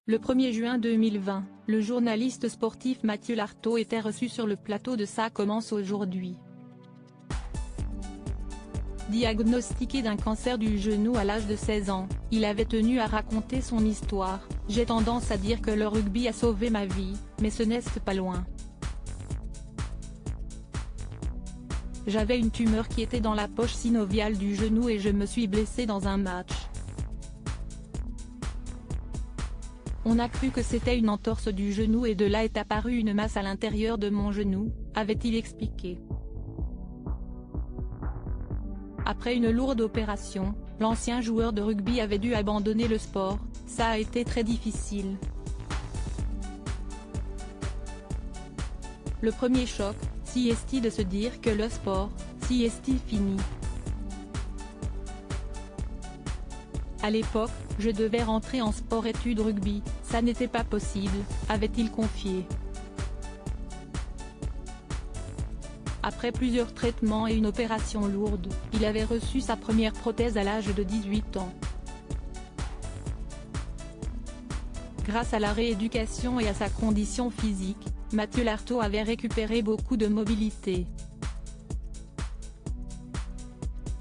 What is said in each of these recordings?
Le 1er juin 2020, le journaliste sportif Mathieu Lartaud était reçu sur le plateau de Ça commence aujourd'hui. Diagnostiqué d'un cancer du genou à l'âge de 16 ans, il avait tenu à raconter son histoire. « J'ai tendance à dire que le rugby a sauvé ma vie, mais ce n'est pas loin. J'avais une tumeur qui était dans la poche synoviale du genou et je me suis blessé dans un match. On a cru que c'était une entorse du genou et de là est apparue une masse à l'intérieur de mon genou », avait-il expliqué. Après une lourde opération, l'ancien joueur de rugby avait dû abandonner le sport. « Ça a été très difficile. Le premier choc, c'est de se dire que le sport, c'est fini. À l'époque, je devais rentrer en sport-études rugby, ça n'était pas possible », avait-il confié. Après plusieurs traitements et une opération lourde, il avait reçu sa première prothèse à l'âge de 18 ans. Grâce à la rééducation et à sa condition physique, Mathieu Lartaud avait récupéré beaucoup de mobilité.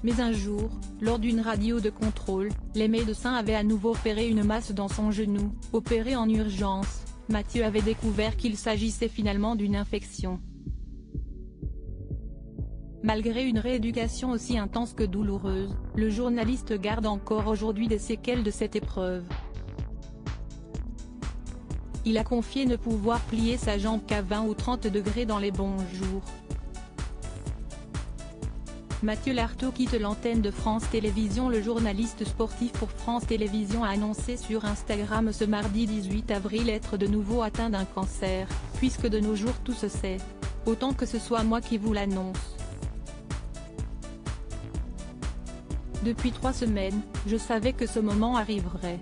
Mais un jour, lors d'une radio de contrôle, les médecins avaient à nouveau opéré une masse dans son genou. Opéré en urgence, Mathieu avait découvert qu'il s'agissait finalement d'une infection. Malgré une rééducation aussi intense que douloureuse, le journaliste garde encore aujourd'hui des séquelles de cette épreuve. Il a confié ne pouvoir plier sa jambe qu'à 20 ou 30 degrés dans les bons jours. Mathieu Lartaud quitte l'antenne de France Télévisions. Le journaliste sportif pour France Télévisions a annoncé sur Instagram ce mardi 18 avril être de nouveau atteint d'un cancer, puisque de nos jours tout se sait. Autant que ce soit moi qui vous l'annonce. Depuis 3 semaines, je savais que ce moment arriverait.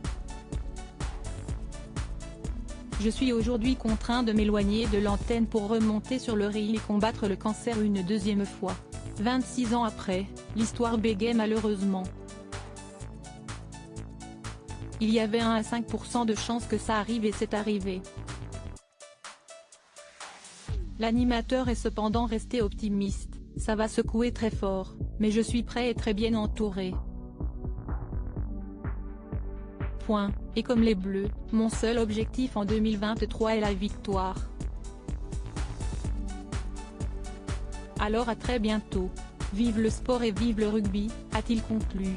Je suis aujourd'hui contraint de m'éloigner de l'antenne pour remonter sur le ring et combattre le cancer une deuxième fois. 26 ans après, l'histoire bégaye malheureusement. Il y avait 1 à 5% de chance que ça arrive et c'est arrivé. L'animateur est cependant resté optimiste. Ça va secouer très fort, mais je suis prêt et très bien entouré. Point. Et comme les Bleus, mon seul objectif en 2023 est la victoire. Alors à très bientôt. Vive le sport et vive le rugby, a-t-il conclu.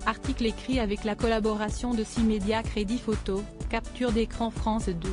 Article écrit avec la collaboration de 6 médias. Crédit photo, capture d'écran France 2.